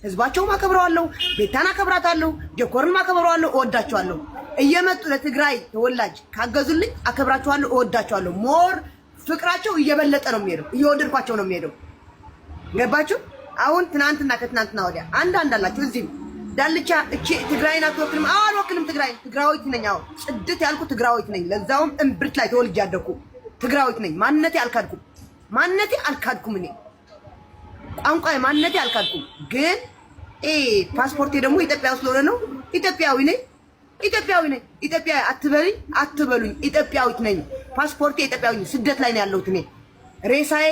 ህዝባቸው ማከብረዋለሁ ቤታና ከብራታለሁ ጀኮርን ማከብረዋለሁ እወዳቸዋለሁ እየመጡ ለትግራይ ተወላጅ ካገዙልኝ አከብራቸዋለሁ እወዳቸዋለሁ ሞር ፍቅራቸው እየበለጠ ነው የሚሄደው እየወደድኳቸው ነው የሚሄደው ገባችሁ አሁን ትናንትና ከትናንትና ወዲያ አንድ አላችሁ እዚህ ዳልቻ እቺ ትግራይና ተወክልም አልወክልም ትግራዊት ነኝ አሁን ጽድት ያልኩ ትግራዊት ነኝ ለዛውም እምብርት ላይ ተወልጅ ያደኩ ትግራዊት ነኝ ማንነቴ አልካድኩም እኔ ቋንቋዬ ማንነቴ አልካድኩም ግን ፓስፖርቴ ደግሞ ኢትዮጵያ ውስጥ ስለሆነ ነው ኢትዮጵያዊ ነኝ ኢትዮጵያ አትበሉኝ ኢትዮጵያዊት ነኝ ፓስፖርቴ ኢትዮጵያዊ ስደት ላይ ነው ያለሁት እኔ ሬሳዬ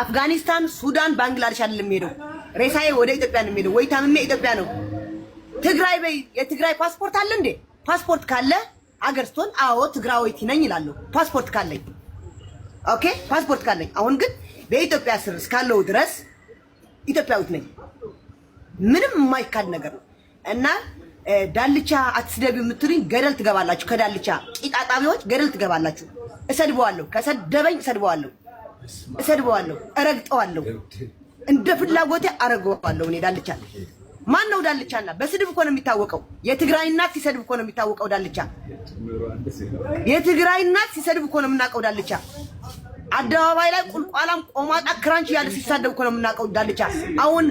አፍጋኒስታን ሱዳን ባንግላዴሽ አይደለም ሄደው ሬሳዬ ወደ ኢትዮጵያ ነው ሄደው ወይ ታምሜ ኢትዮጵያ ነው ትግራይ በይ የትግራይ ፓስፖርት አለ እንዴ ፓስፖርት ካለ አገርስቶን አዎ ትግራዊት ነኝ ይላሉ ፓስፖርት ካለኝ ኦኬ ፓስፖርት ካለኝ አሁን ግን በኢትዮጵያ ስር እስካለው ድረስ ኢትዮጵያዊት ነኝ ምንም የማይካድ ነገር ነው እና ዳልቻ አትስደቢው የምትሉኝ ገደል ትገባላችሁ ከዳልቻ ቂጣጣቢዎች ገደል ትገባላችሁ እሰድበዋለሁ ከሰደበኝ እሰድበዋለሁ እረግጠዋለሁ እንደ ፍላጎቴ አረገዋለሁ እኔ ዳልቻ ማን ነው ዳልቻና በስድብ እኮ ነው የሚታወቀው የትግራይ እናት ሲሰድብ እኮ ነው የሚታወቀው ዳልቻ የትግራይ እናት ሲሰድብ እኮ ነው የምናውቀው ዳልቻ አደባባይ ላይ ቁልቋላም ቆማጣ ክራንች ያለ ሲሳደብ እኮ ነው የምናውቀው ዳልቻ አሁን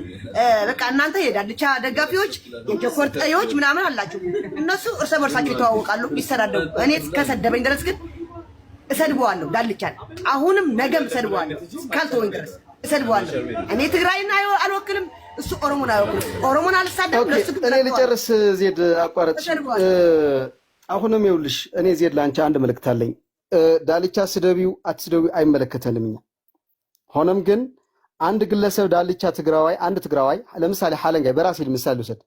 በቃ እናንተ የዳልቻ ደጋፊዎች የጀኮር ጠዮች ምናምን አላችሁ እነሱ እርስ በርሳቸው ይተዋወቃሉ ይሰዳደቡ እኔ ከሰደበኝ ድረስ ግን እሰድበዋለሁ ዳልቻ አሁንም ነገም እሰድበዋለሁ ካልተወኝ ድረስ እሰድበዋለሁ እኔ ትግራይና አልወክልም እሱ ኦሮሞን አልሳደብም ለሱ እኔ ልጨርስ ዜድ አቋረጥሽ አሁንም ይኸውልሽ እኔ ዜድ ላንቺ አንድ መልእክት አለኝ ዳልቻ ስደቢው አትስደቢው አይመለከተንም ሆኖም ግን አንድ ግለሰብ ዳልቻ ትግራዋይ ለምሳሌ ሐለንጋይ በራሴ ምሳሌ ወሰድ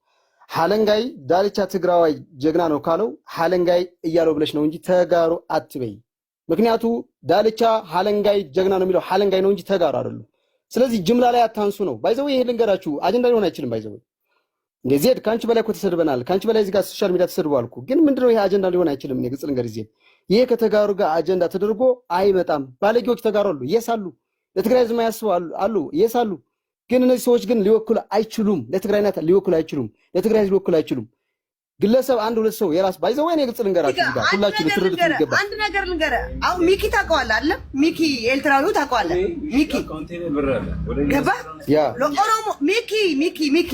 ሐለንጋይ ዳልቻ ትግራዋይ ጀግና ነው ካለው ሐለንጋይ እያለው ብለሽ ነው እንጂ ተጋሩ አትበይ ምክንያቱ ዳልቻ ሐለንጋይ ጀግና ነው የሚለው ሐለንጋይ ነው እንጂ ተጋሩ አይደለም ስለዚህ ጅምላ ላይ አታንሱ ነው ባይዘው ይሄ ልንገራችሁ አጀንዳ ሊሆን አይችልም ባይዘው እንደ ዜድ ካንቺ በላይ እኮ ተሰድበናል ካንቺ በላይ እዚህ ጋር ሶሻል ሚዲያ ተሰድቧልኩ ግን ምንድነው ይሄ አጀንዳ ሊሆን አይችልም እኔ ግልጽ ልንገር ዜድ ይሄ ከተጋሩ ጋር አጀንዳ ተደርጎ አይመጣም ባለጌዎች ተጋሩ አሉ ይሳሉ ለትግራይ ዝማ ያስባሉ አሉ ይሳሉ ግን እነዚህ ሰዎች ግን ሊወክሉ አይችሉም ለትግራይናት ሊወክሉ አይችሉም ለትግራይ ሊወክሉ አይችሉም ግለሰብ አንድ ሁለት ሰው የራስ ባይዘው እኔ ግልጽ ልንገራችሁ ጋር ሁላችሁ ልትረዱት ይገባል አንድ ነገር ልንገር አው ሚኪ ታውቀዋለህ አይደል ሚኪ ኤልትራዊው ታውቀዋለህ ሚኪ ገባ ያ ለኦሮሞ ሚኪ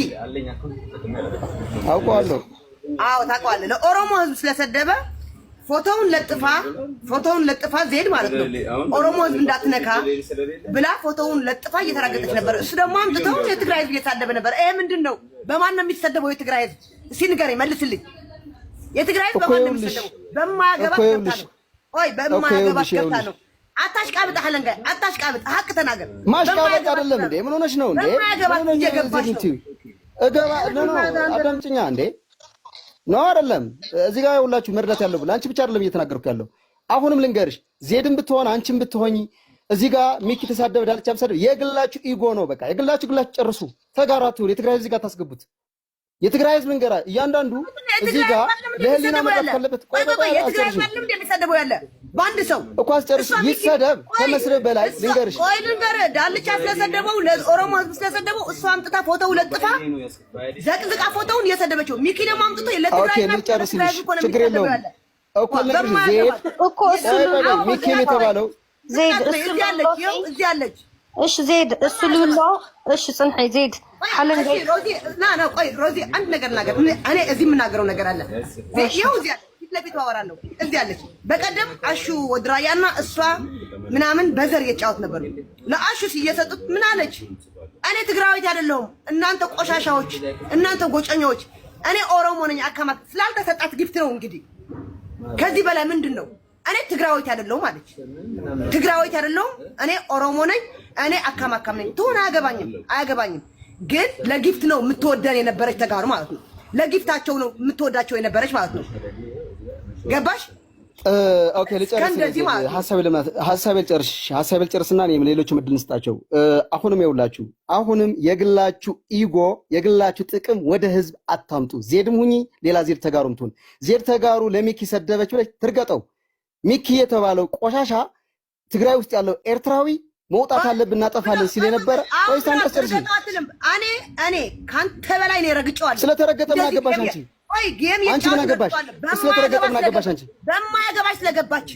አውቀዋለሁ አው ታውቀዋለህ ለኦሮሞ ህዝብ ስለሰደበ ፎቶውን ለጥፋ ዜድ ማለት ነው ኦሮሞ ህዝብ እንዳትነካ ብላ ፎቶውን ለጥፋ እየተራገጠች ነበር እሱ ደግሞ አምጥተው የትግራይ ህዝብ እየተሳደበ ነበር ምንድነው በማን ነው የሚሰደበው የትግራይ ህዝብ ሲንገር መልስልኝ የትግራይ ህዝብ በማን ነው የሚሰደበው በማያገባ ገብታ ነው በማያገባ ገብታ ነው አታሽቃብጥ ሐለንጋይ አታሽቃብጥ ሀቅ ተናገር ማሽቃብጥ አይደለም እንዴ ምን ሆነሽ ነው እንዴ በማያገባ እየገባሽ እገባ ነው አዳምጪኛ እንዴ ነው አይደለም እዚህ ጋር ሁላችሁ መርዳት ያለው ብለ አንቺ ብቻ አይደለም እየተናገርኩ ያለው አሁንም ልንገርሽ ዜድም ብትሆን አንቺም ብትሆኚ እዚህ ጋር ሚኪ ተሳደበ ዳልቻ ተሳደበ የግላችሁ ኢጎ ነው በቃ የግላችሁ ጨርሱ ተጋራቱ የትግራይ ህዝብ ጋር ታስገቡት የትግራይ ህዝብ እንገራ እያንዳንዱ እዚህ ጋር ለህሊና መጣት ካለበት ቆይ የትግራይ ህዝብ ምንም እንደሚሰደበው ያለ ባንድ ሰው እኮ አስጨርሽ ይሰደብ ከመስረብ በላይ ልንገርሽ ዳልቻ ስለሰደበው ለኦሮሞ ህዝብ ስለሰደበው እሷ አምጥታ ፎቶው ለጥፋ ዘቅዝቃ ፎቶውን እየሰደበችው ሚኪ ደግሞ አምጥቶ ለትግራይ ህዝብ ችግር የለውም እኮ ዜድ እኮ እሱ ሚኪ የተባለው ዜድ እዚህ ያለች እሺ ዜድ እሱ ልውላው እሺ ጽንሐይ ዜድ ሐለንጋይ ና ቆይ ሮዚ አንድ ነገር እኔ እዚህ የምናገረው ነገር አለ ይሄው እዚህ ፊት ለፊት አወራለሁ እዚህ ያለች በቀደም አሹ ወድራያና እሷ ምናምን በዘር እየጫወት ነበር ለአሹ ሲየሰጡት ምን አለች እኔ ትግራዊት አይደለሁም እናንተ ቆሻሻዎች እናንተ ጎጨኞች እኔ ኦሮሞ ነኝ አካማት ስላልተሰጣት ጊፍት ነው እንግዲህ ከዚህ በላይ ምንድነው እኔ ትግራዊት አይደለሁም አለች ትግራዊት አይደለሁም እኔ ኦሮሞ ነኝ እኔ አካማካም ነኝ ተሆነ አያገባኝም ግን ለጊፍት ነው የምትወደን የነበረች ተጋሩ ማለት ነው ለጊፍታቸው ነው የምትወዳቸው የነበረች ማለት ነው ገባሽ ኦኬ ልጨርስ ሐሳብ ልጨርስና እኔም ሌሎች ምድል እንስጣቸው አሁንም ይውላችሁ አሁንም የግላችሁ ኢጎ የግላችሁ ጥቅም ወደ ህዝብ አታምጡ ዜድም ሁኚ ሌላ ዜድ ተጋሩም ትሁን ዜድ ተጋሩ ለሚኪ ሰደበች ብለሽ ትርገጠው ሚኪ የተባለው ቆሻሻ ትግራይ ውስጥ ያለው ኤርትራዊ መውጣት አለብን እናጠፋለን ሲል የነበረ ወይስ አንቀርጨርሽ? እኔ ካንተ በላይ ነው ረግጬዋለሁ። ስለተረገጠ ምን አገባሽ አንቺ? ቆይ ጌም አንቺ ምን አገባሽ? ስለተረገጠ ምን አገባሽ አንቺ? በማያገባሽ ስለገባች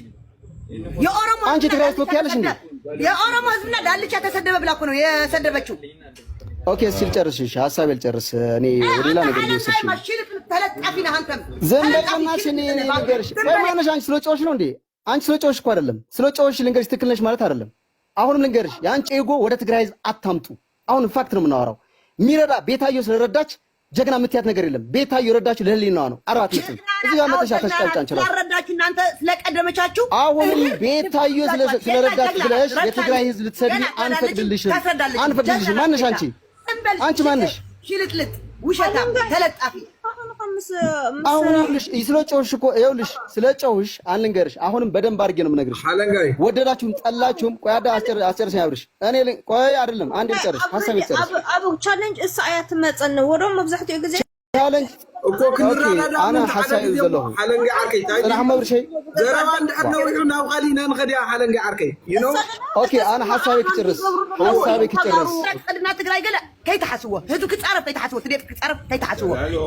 የኦሮሞ አንቺ ትግራይ ትወክያለሽ እንዴ? የኦሮሞ ህዝብና ዳልቻ ተሰደበ ብላ እኮ ነው የሰደበችው። ኦኬ ሲል ጨርሽሽ ሐሳብ ልጨርስ። እኔ ወዲላ ነገር ልስልሽ ተለጣፊ ነህ አንተም ዘንበቀናሽ እኔ ነገርሽ ወይ ማነሽ? አንቺ ስለጮሽ ነው እንዴ? አንቺ ስለጮሽ እኮ አይደለም። ስለጮሽ ልንገርሽ ትክክል ነሽ ማለት አይደለም። አሁንም ልንገርሽ የአንቺ ኤጎ ወደ ትግራይ ህዝብ አታምጡ። አሁን ፋክት ነው የምናወራው። የሚረዳ ቤታዮ ስለረዳች ጀግና የምትያት ነገር የለም። ቤታዮ ረዳችሁ ለህሊናዋ ነው። አራት ምስል እዚህ ጋር መተሻ ተሽቃልጫ እንችላለን። ያረዳችሁ እናንተ ስለቀደመቻችሁ አሁንም ቤታዮ ስለረዳችሁ ብለሽ የትግራይ ህዝብ ልትሰድቢ አንፈቅድልሽም። ማነሽ አንቺ? አንቺ ማነሽ? ሽልጥልጥ ውሸታም ተለጣፊ አሁን ስለጮሽ እኮ ይኸውልሽ፣ ስለጮሽ አንልንገርሽ። አሁንም በደንብ አድርጌ ነው የምነግርሽ። ወደዳችሁም ጠላችሁም፣ ቆይ አስጨርሰኝ አብርሽ። እኔ ቆይ አይደለም አንዴ ልጨርሽ፣ ሐሳብ ልጨርሽ። አቡ ቻሌንጅ እሳ አያት መጸን ወዶም መብዛሕትኡ ግዜ ቻሌንጅ እኮ ክንራዳ አና ሐሳብ ዘለሁ ሓለንጋ ዓርከይ ጽናሕ መብርሽ ዘረባ እንደነውሪዑ ናብ ቃሊና ንኸዲያ ሓለንጋ ዓርከይ ዩ ኖ ኦኬ አና ሐሳብ ክጨርስ ቀድና ትግራይ ገለ ከይተሓስዎ ህዝቡ ክጻረፍ ከይተሓስዎ ትዴት ክጻረፍ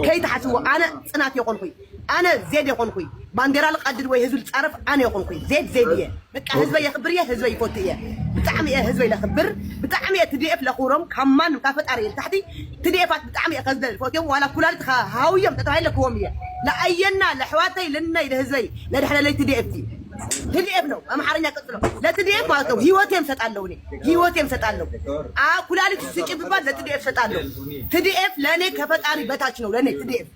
ከይተሓስዎ ኣነ ጽናት የቆንኩኝ ኣነ ዜድ የቆንኩኝ ባንዴራ ልቀድድ ወይ ህዝቡ ልጻረፍ ኣነ የቆንኩኝ ዜድ እየ በቃ ህዝበይ የኽብር እየ ህዝበይ ይፈቱ እየ ብጣዕሚ እየ ህዝበይ ለኽብር ብጣዕሚ እየ ትዲኤፍ ለኽብሮም ካብ ማንም ካብ ፈጣሪ እየ ታሕቲ ትዲኤፋት ብጣዕሚ እየ ከዝደ ልፈትዮም ዋላ ኩላሊት ሃውዮም ተተባሂለ ክቦም እየ ለኣየና ለሕዋተይ ለናይ ለህዝበይ ለድሕለለይ ትዲኤፍ ትዲኤፍ ነው አማርኛ ቀጥሎ ለትዲኤፍ ማለት ነው ህይወቴም ሰጣለሁ እኔ ህይወቴም ሰጣለሁ ኩላሊት ስጪ ብባል ለትዲኤፍ ሰጣለሁ ትዲኤፍ ለእኔ ከፈጣሪ በታች ነው ለእኔ ትዲኤፍ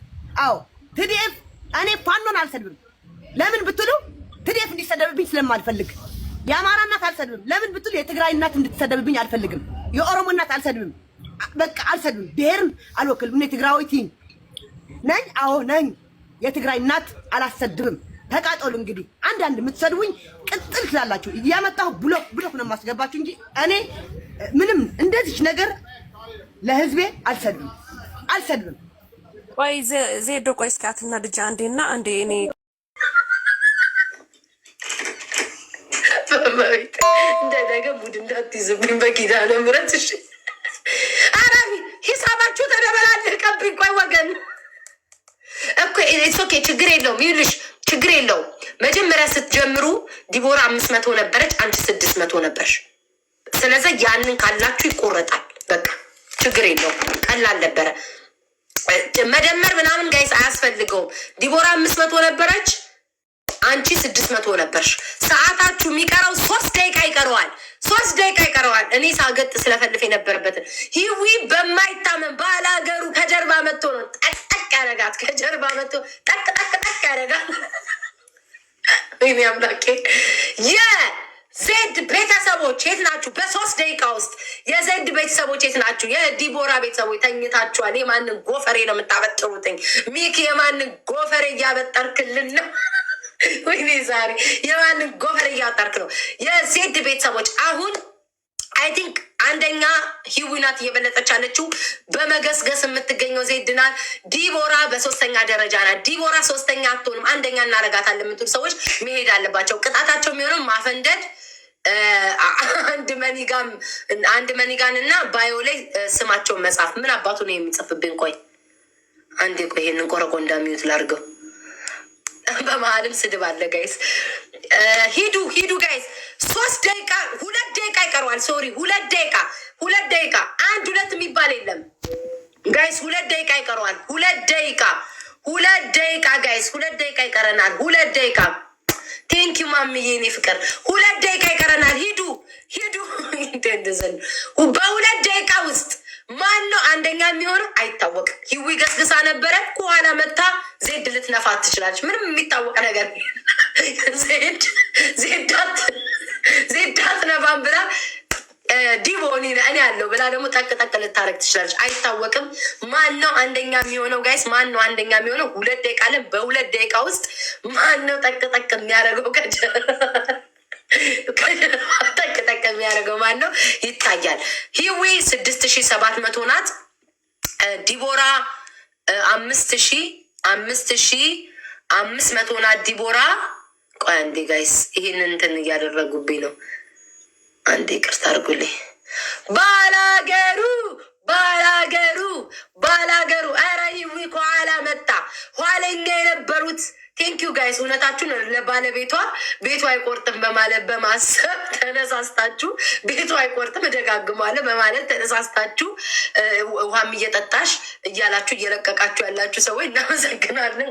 አዎ ትዲኤፍ እኔ ፋኖን አልሰድብም ለምን ብትሉ ትዲኤፍ እንዲሰደብብኝ ስለማልፈልግ የአማራ እናት አልሰድብም ለምን ብትሉ የትግራይ እናት እንድትሰደብብኝ አልፈልግም የኦሮሞ እናት አልሰድብም በቃ አልሰድብም ብሔርን አልወክልም እኔ ትግራዊት ነኝ አዎ ነኝ የትግራይ እናት አላሰድብም ተቃጠሉ እንግዲህ አንዳንድ የምትሰድቡኝ ቅጥል ትላላችሁ እያመጣሁ ብሎክ ነው የማስገባችሁ እንጂ እኔ ምንም እንደዚህ ነገር ለህዝቤ አልሰድብም ቆይ ዜዶ ቆይ እስኪ አትናድጃ አንዴና አንዴ እኔ እንደነገ ሙድ እንዳትይዝብኝ በኪዳነ ምሕረት እሺ አራቢ ሂሳባችሁ ተደበላለቀብኝ ቆይ ወገን እኮ ኦኬ ችግር የለውም ይልሽ ችግር የለውም መጀመሪያ ስትጀምሩ ዲቦራ 500 ነበረች አንቺ 600 ነበርሽ ስለዚህ ያንን ካላችሁ ይቆረጣል በቃ ችግር የለውም ቀላል ነበረ መደመር ምናምን ጋይስ አያስፈልገውም ዲቦራ 500 ነበረች አንቺ 600 ነበርሽ ሰዓታችሁ የሚቀረው 3 ደቂቃ ይቀረዋል 3 ደቂቃ ይቀረዋል እኔ ሳገጥ ስለፈልፍ የነበረበት ሂዊ በማይታመን ባላገሩ ከጀርባ መጥቶ ነው ጠቅ ያረጋት ከጀርባ መጥቶ ጠቅ ያረጋት ወይኔ አምላኬ የዜድ ቤተሰቦች የት ናችሁ በ3 ደቂቃ ውስጥ የዜድ ቤተሰቦች የት ናችሁ የዲቦራ ቤተሰቦች ተኝታችኋል የማንን ጎፈሬ ነው የምታበጥሩትኝ ሚኪ የማንን ጎፈሬ እያበጠርክልን ነው ወይኔ ዛሬ የማንን ጎፈሬ እያበጠርክ ነው የዜድ ቤተሰቦች አሁን አይ ቲንክ አንደኛ ሂዊናት እየበለጠች አለችው በመገስገስ የምትገኘው ዜድናት ዲቦራ በሶስተኛ ደረጃ ናት ዲቦራ ሶስተኛ አትሆንም አንደኛ እናረጋታለን የምትሉ ሰዎች መሄድ አለባቸው ቅጣታቸው የሚሆነው ማፈንደድ አንድ መኒጋን እና ባዮ ላይ ስማቸውን መጻፍ ምን አባቱ ነው የሚጽፍብን ቆይ አንዴ ቆይ ይሄንን ቆረቆንዳ ሚዩት ላርገው በመሀልም ስድብ አለ ጋይስ ሂዱ ጋይስ 3 ደቂቃ 2 ደቂቃ ይቀረዋል ሶሪ 2 ደቂቃ 1 የሚባል የለም ጋይስ 2 ደቂቃ ይቀረዋል 2 ደቂቃ ጋይስ 2 ደቂቃ ይቀረናል 2 ደቂቃ ቴንኪዩ ማምዬ እኔ ፍቅር 2 ደቂቃ ይቀረናል ሂዱ እንደዘን በ2 ደቂቃ ውስጥ ማን ነው አንደኛ የሚሆነው አይታወቅም ሂዊ ገስግሳ ነበረ ከኋላ መታ ዜድ ልትነፋት ትችላለች ምንም የሚታወቅ ነገር ዜዳት ነፋን ብላ ዲቦኒ እኔ ያለው ብላ ደግሞ ጠቅ ልታረግ ትችላለች አይታወቅም ማን ነው አንደኛ የሚሆነው ጋይስ ማን ነው አንደኛ የሚሆነው 2 ደቂቃ አለ በ2 ደቂቃ ውስጥ ማን ነው ጠቅ የሚያደርገው ጠቅ የሚያደርገው ማን ነው ይታያል ሂዊ 6700 ናት ዲቦራ 5500 ናት ዲቦራ ቆይ አንዴ ጋይስ ይሄንን እንትን እያደረጉብኝ ነው አንዴ ይቅርታ አድርጉልኝ። ባላገሩ ባላገሩ ባላገሩ ኧረ ይዊ ከኋላ መጣ ኋለኛ የነበሩት ቴንኪዩ ጋይስ እውነታችሁን ለባለቤቷ ቤቱ አይቆርጥም በማለት በማሰብ ተነሳስታችሁ ቤቱ አይቆርጥም እደጋግማለሁ በማለት ተነሳስታችሁ ውሃም እየጠጣሽ እያላችሁ እየለቀቃችሁ ያላችሁ ሰዎች እናመሰግናለን።